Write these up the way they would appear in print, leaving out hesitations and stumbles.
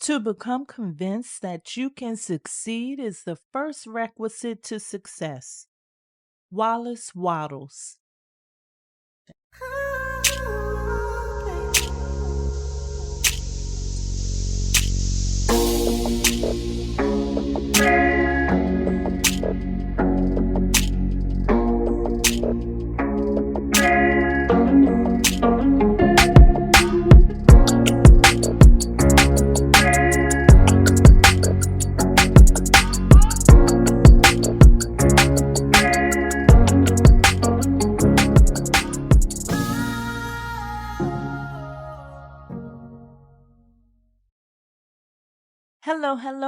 To become convinced that you can succeed is the first requisite to success. Wallace Wattles.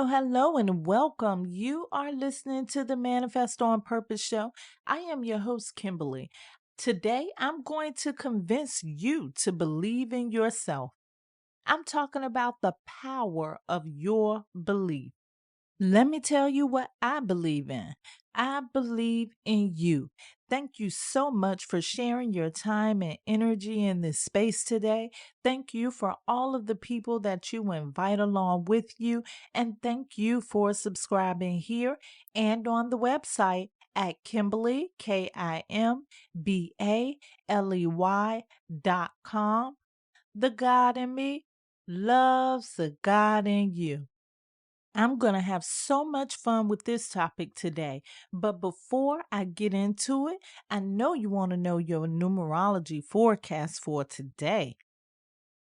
Hello, and welcome. You are listening to the Manifest on Purpose show. I am your host, Kimbaley. Today, I'm going to convince you to believe in yourself. I'm talking about the power of your belief. Let me tell you what I believe in. I believe in you. Thank you so much for sharing your time and energy in this space today. Thank you for all of the people that you invite along with you. And thank you for subscribing here and on the website at Kimbaley, KIMBALEY.com. The God in me loves the God in you. I'm going to have so much fun with this topic today. But before I get into it, I know you want to know your numerology forecast for today.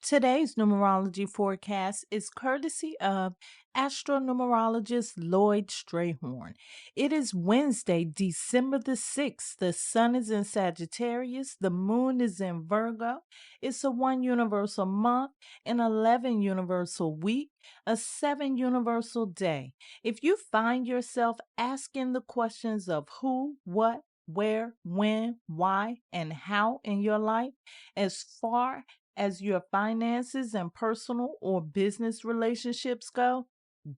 Today's numerology forecast is courtesy of Astro-Numerologist LLoyd Strayhorn. It is Wednesday, December the 6th. The sun is in Sagittarius. The moon is in Virgo. It's a 1 universal month, an 11 universal week, a 7 universal day. If you find yourself asking the questions of who, what, where, when, why, and how in your life, as far as your finances and personal or business relationships go,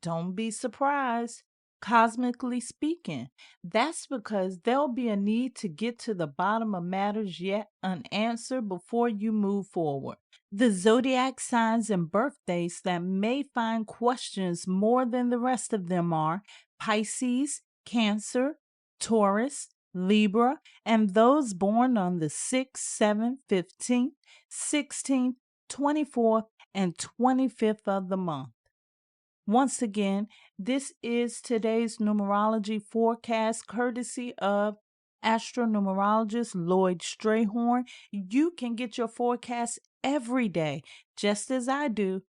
don't be surprised. Cosmically speaking, that's because there'll be a need to get to the bottom of matters yet unanswered before you move forward. The zodiac signs and birthdays that may find questions more than the rest of them are Pisces, Cancer, Taurus, Libra, and those born on the 6th, 7th, 15th, 16th, 24th, and 25th of the month. Once again, this is today's numerology forecast courtesy of Astro-Numerologist LLoyd Strayhorn. You can get your forecast every day, just as I do.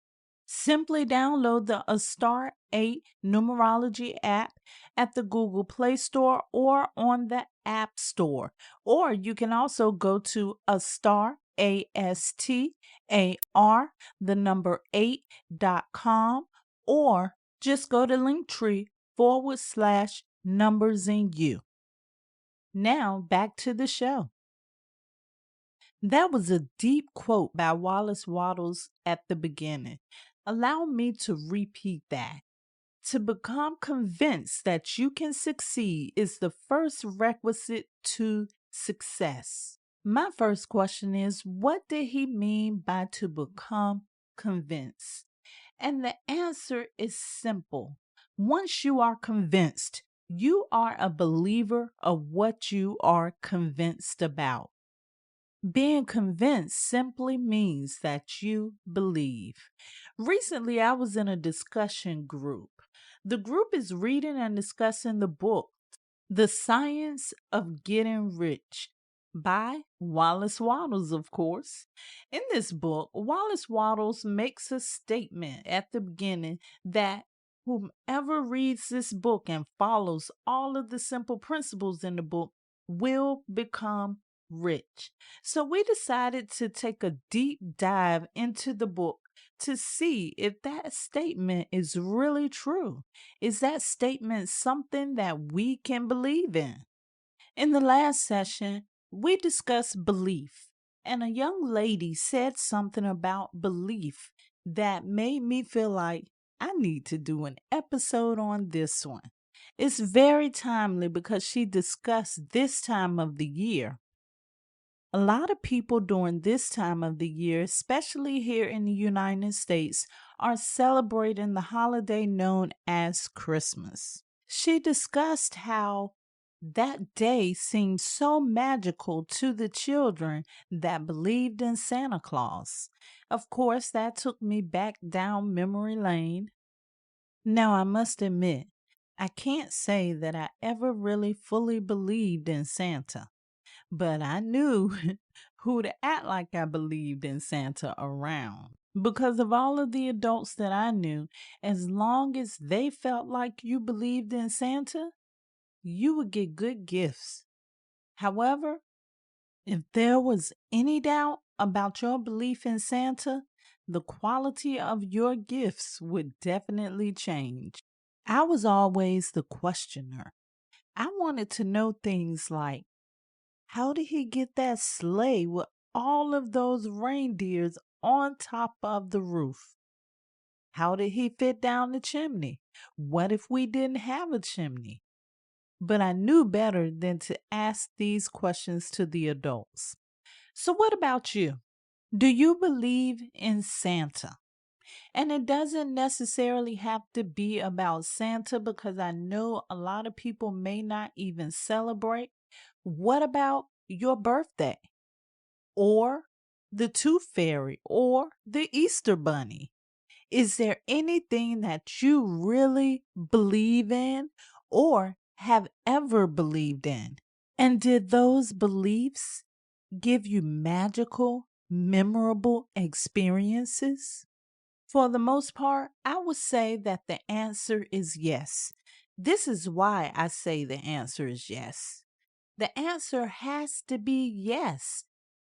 Simply download the Star 8 Numerology app at the Google Play Store or on the App Store. Or you can also go to Astar, ASTAR, the number 8.com, or just go to Linktree/numbers in you. Now back to the show. That was a deep quote by Wallace Wattles at the beginning. Allow me to repeat that. To become convinced that you can succeed is the first requisite to success. My first question is, what did he mean by to become convinced? And the answer is simple. Once you are convinced, you are a believer of what you are convinced about. Being convinced simply means that you believe. Recently, I was in a discussion group. The group is reading and discussing the book, The Science of Getting Rich, by Wallace Wattles, of course. In this book, Wallace Wattles makes a statement at the beginning that whomever reads this book and follows all of the simple principles in the book will become rich. So we decided to take a deep dive into the book to see if that statement is really true. Is that statement something that we can believe in? In the last session, we discussed belief, and a young lady said something about belief that made me feel like I need to do an episode on this one. It's very timely because she discussed this time of the year. A lot of people during this time of the year, especially here in the United States, are celebrating the holiday known as Christmas. She discussed how that day seemed so magical to the children that believed in Santa Claus. Of course, that took me back down memory lane. Now, I must admit, I can't say that I ever really fully believed in Santa, but I knew who to act like I believed in Santa around. Because of all of the adults that I knew, as long as they felt like you believed in Santa, you would get good gifts. However, if there was any doubt about your belief in Santa, the quality of your gifts would definitely change. I was always the questioner. I wanted to know things like, how did he get that sleigh with all of those reindeers on top of the roof? How did he fit down the chimney? What if we didn't have a chimney? But I knew better than to ask these questions to the adults. So, what about you? Do you believe in Santa? And it doesn't necessarily have to be about Santa because I know a lot of people may not even celebrate. What about your birthday? Or the Tooth Fairy? Or the Easter Bunny? Is there anything that you really believe in or have ever believed in? And did those beliefs give you magical, memorable experiences? For the most part, I would say that the answer is yes. This is why I say the answer is yes. The answer has to be yes.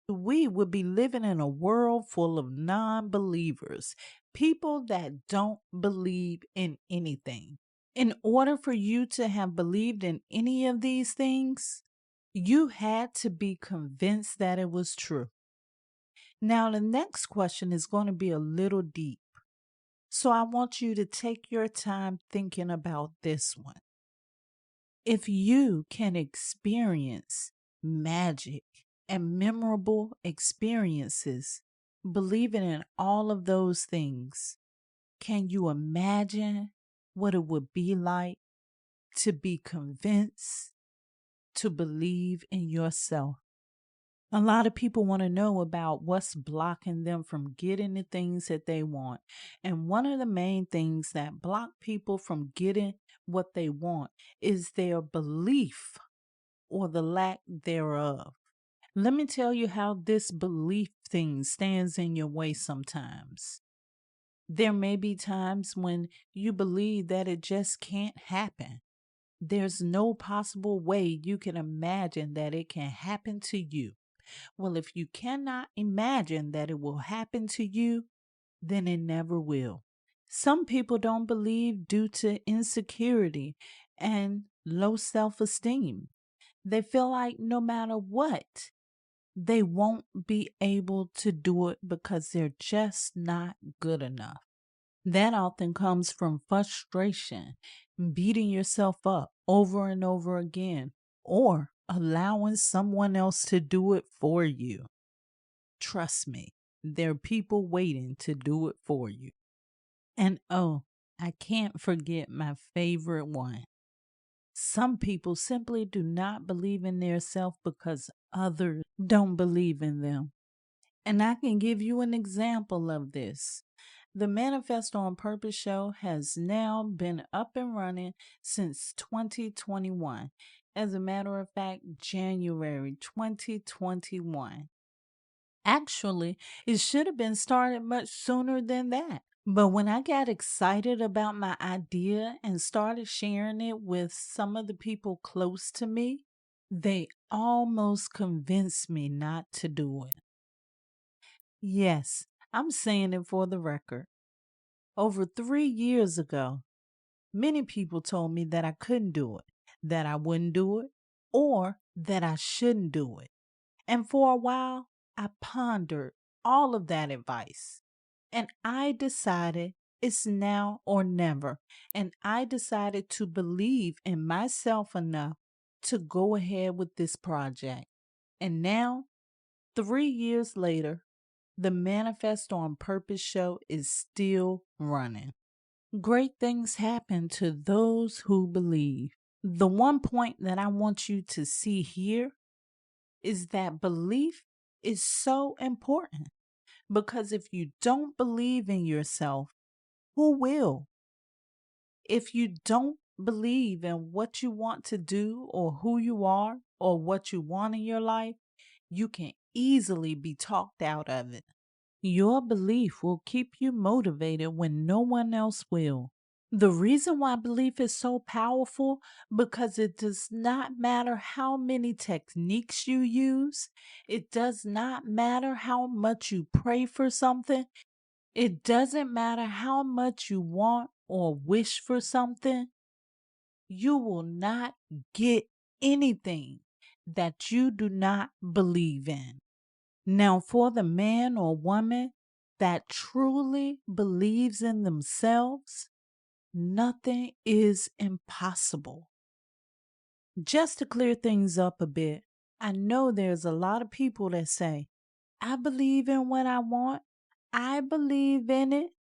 We would be living in a world full of non believers, people that don't believe in anything. In order for you to have believed in any of these things, you had to be convinced that it was true. Now, the next question is going to be a little deep. So I want you to take your time thinking about this one. If you can experience magic and memorable experiences, believing in all of those things, can you imagine what it would be like to be convinced to believe in yourself? A lot of people want to know about what's blocking them from getting the things that they want. And one of the main things that block people from getting what they want is their belief or the lack thereof. Let me tell you how this belief thing stands in your way sometimes. There may be times when you believe that it just can't happen. There's no possible way you can imagine that it can happen to you. Well, if you cannot imagine that it will happen to you, then it never will. Some people don't believe due to insecurity and low self esteem. They feel like no matter what, they won't be able to do it because they're just not good enough. That often comes from frustration, beating yourself up over and over again, or allowing someone else to do it for you. Trust me, there are people waiting to do it for you. And oh, I can't forget my favorite one. Some people simply do not believe in their self because others don't believe in them. And I can give you an example of this. The Manifest on Purpose show has now been up and running since 2021. As a matter of fact, January 2021. Actually, it should have been started much sooner than that. But when I got excited about my idea and started sharing it with some of the people close to me, they almost convinced me not to do it. Yes, I'm saying it for the record. Over 3 years ago, many people told me that I couldn't do it, that I wouldn't do it, or that I shouldn't do it. And for a while, I pondered all of that advice. And I decided it's now or never. And I decided to believe in myself enough to go ahead with this project. And now, 3 years later, The Manifest on Purpose show is still running. Great things happen to those who believe. The one point that I want you to see here is that belief is so important, because if you don't believe in yourself, who will? If you don't believe in what you want to do or who you are or what you want in your life, you can easily be talked out of it. Your belief will keep you motivated when no one else will. The reason why belief is so powerful, because it does not matter how many techniques you use. It does not matter how much you pray for something. It doesn't matter how much you want or wish for something. You will not get anything that you do not believe in. Now, for the man or woman that truly believes in themselves, nothing is impossible. Just to clear things up a bit, I know there's a lot of people that say, I believe in what I want. I believe in it.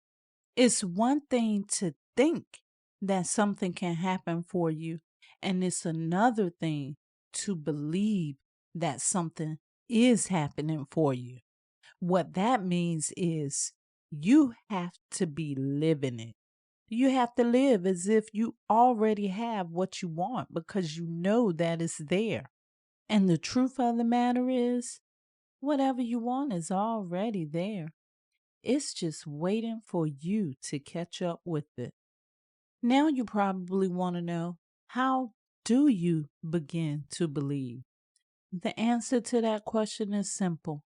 It's one thing to think that something can happen for you, and it's another thing to believe that something is happening for you. What that means is you have to be living it. You have to live as if you already have what you want, because you know that it's there. And the truth of the matter is, whatever you want is already there. It's just waiting for you to catch up with it. Now you probably want to know, how do you begin to believe? The answer to that question is simple.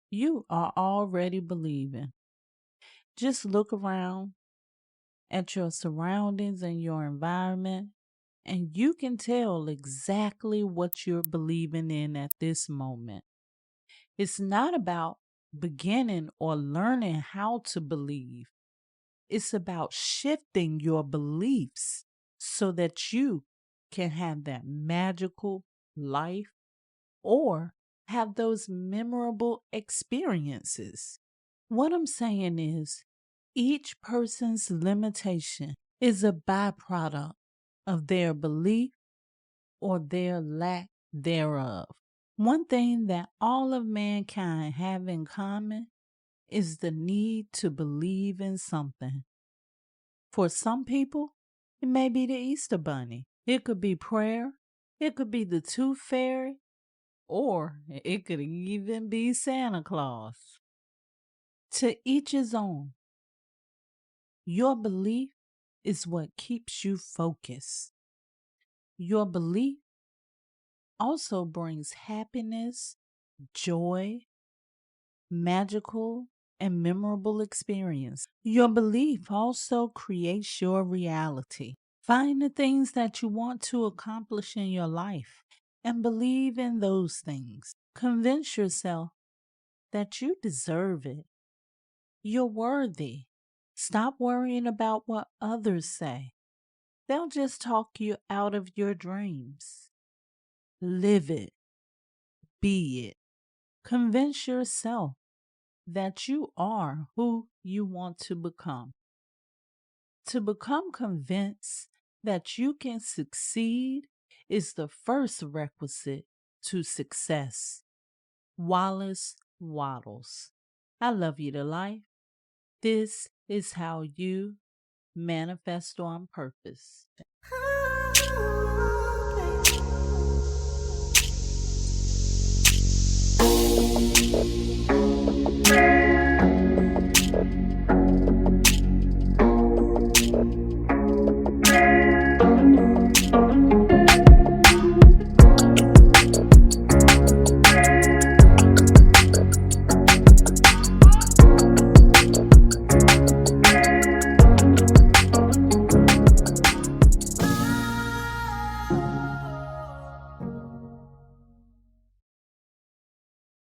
You are already believing. Just look around at your surroundings and your environment, and you can tell exactly what you're believing in at this moment. It's not about beginning or learning how to believe. It's about shifting your beliefs so that you can have that magical life or have those memorable experiences. What I'm saying is, each person's limitation is a byproduct of their belief or their lack thereof. One thing that all of mankind have in common is the need to believe in something. For some people, it may be the Easter Bunny. It could be prayer. It could be the Tooth Fairy. Or it could even be Santa Claus. To each his own. Your belief is what keeps you focused. Your belief also brings happiness, joy, magical, and memorable experience. Your belief also creates your reality. Find the things that you want to accomplish in your life and believe in those things. Convince yourself that you deserve it. You're worthy. Stop worrying about what others say. They'll just talk you out of your dreams. Live it. Be it. Convince yourself that you are who you want to become. To become convinced that you can succeed is the first requisite to success. Wallace Waddles. I love you to life. This is how you manifest on purpose.